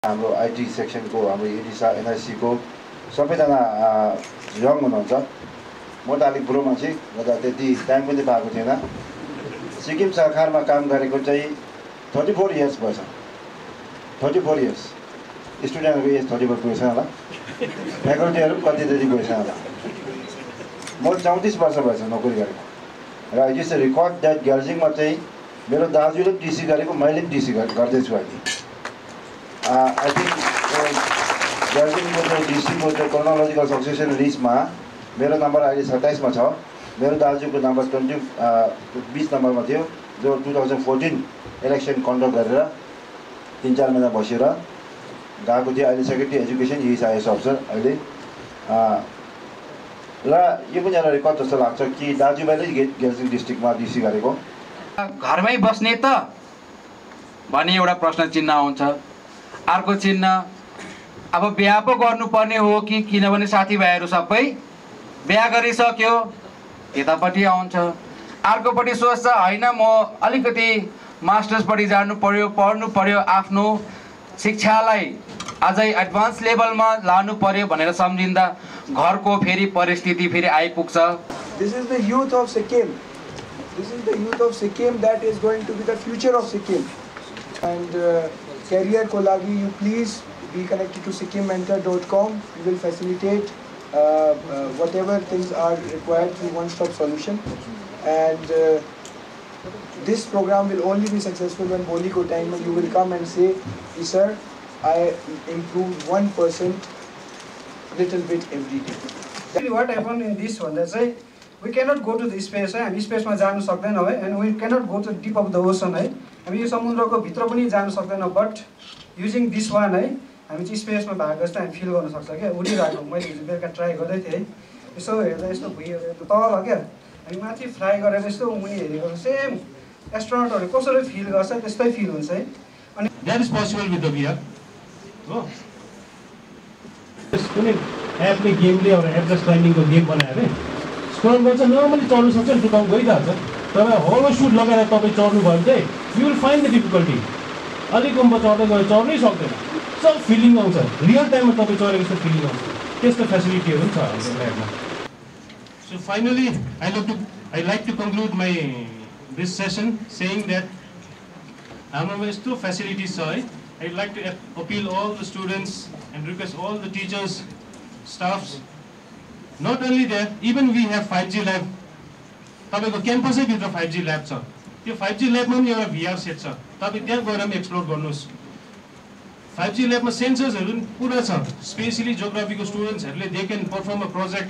हाम्रो आईटी सेक्सनको हाम्रो एडिसा एनआईसी को सबैजना यङ हुनुहुन्छ। म त अलिक बुढो मान्छे गर्दा त्यति टाइम पनि पाएको थिएन। सिक्किम सरकारमा काम गरेको चाहिँ 34 इयर्स भएछ। 34 इयर्स। स्टुडेन्टहरूको एज 34 पुगेछ होला, फ्याकल्टीहरू कति जति पुगेछ होला। म 34 वर्ष भएछ नोकरी गरेको र it is a record that गेल्जिङमा चाहिँ मेरो दाजुले टिसी गरेको, मैले पनि टिसी गर्दैछु अहिले। आई थिङ्क गेल्जिङको चाहिँ डिसीको चाहिँ क्रोनोलोजिकल सक्सेसन लिस्टमा मेरो नम्बर अहिले 27 मा छ। मेरो दाजुको नम्बर 20 नम्बरमा थियो, जो 2014 इलेक्सन कन्डक्ट गरेर 3-4 महिना बसेर गएको थियो। अहिले सेक्रेटरी एजुकेसन इएसआइएस अफिसर अहिले। र यो पनि एउटा रेकर्ड जस्तो लाग्छ कि दाजुभाइले गेल्जिङ डिस्ट्रिक्टमा डिसी गरेको। घरमै बस्ने त भन्ने एउटा प्रश्न चिन्ह आउँछ। अर्को चिन्ह अब बिहा पो गर्नुपर्ने हो कि, किनभने साथीभाइहरू सबै बिहा गरिसक्यो, यतापट्टि आउँछ। अर्कोपट्टि सोच्छ होइन म अलिकति मास्टर्सपट्टि जानु पर्यो, पढ्नु पर्यो, आफ्नो शिक्षालाई अझै एडभान्स लेभलमा लानु पर्यो भनेर सम्झिँदा घरको फेरि परिस्थिति फेरि आइपुग्छ। This is the youth of Sikkim. This is the youth of Sikkim that is going to be the future of Sikkim. And career ko lagi, you please be connected to SikkimMentor.com. We will facilitate whatever things are required through one-stop solution. And this program will only be successful when Boli ko time you will come and say, sir, I improved 1% little bit every day. What happened in this one, that's why we cannot go to the space, हामी स्पेसमा जानु सक्दैनौँ है, and we cannot go to the deep of the ocean है, हामी यो समुद्रको भित्र पनि जानु सक्दैनौँ। बट युजिङ दिस वान है, हामी चाहिँ स्पेसमा भएको जस्तो हामी फिल गर्न सक्छ क्या। उडिरहेको मैले हिजो बेलुका ट्राई गर्दै थिएँ है, यसो हेर्दा यस्तो भुइँहरू तल क्या, हामी माथि फ्राई गरेर यस्तो मुनि हेरेको सेम एस्ट्रोनटहरूले कसरी फिल गर्छ त्यस्तै फिल हुन्छ है। अनि that is possible with the VR हो। कुनै एपले गेमले एउटा एड्रेस क्लाइम्बिङको गेम बनाएर स्क्रल गर्छ, नर्मली चढ्नु सक्छ, टुटाउनु गइरहेको छ। तपाईँ होलो सुट लगाएर तपाईँ चढ्नु भयो भने चाहिँ you will find the difficulty. अलिक उम्म चढ्दै गयो चढ्नै सक्दैन, सब फिलिङ आउँछ, रियल टाइममा तपाईँ चढेको जस्तो फिलिङ आउँछ। त्यस्तो फेसिलिटीहरू पनि छ हाम्रो ल्याबमा। So finally I like to conclude my this session saying that हाम्रोमा यस्तो फेसिलिटिज छ है। I'd like to appeal all the students and request all the teachers, staffs. Not only that, even we have 5G lab. तपाईको क्याम्पसै भित्र 5G lab छ। त्यो 5G ल्याबमा पनि एउटा VR सेट छ, तपाईँ त्यहाँ गएर पनि एक्सप्लोर गर्नुहोस्। 5G ल्याबमा सेन्सर्सहरू पनि पुरा छ, स्पेसली जियोग्राफीको स्टुडेन्ट्सहरूले they can perform a project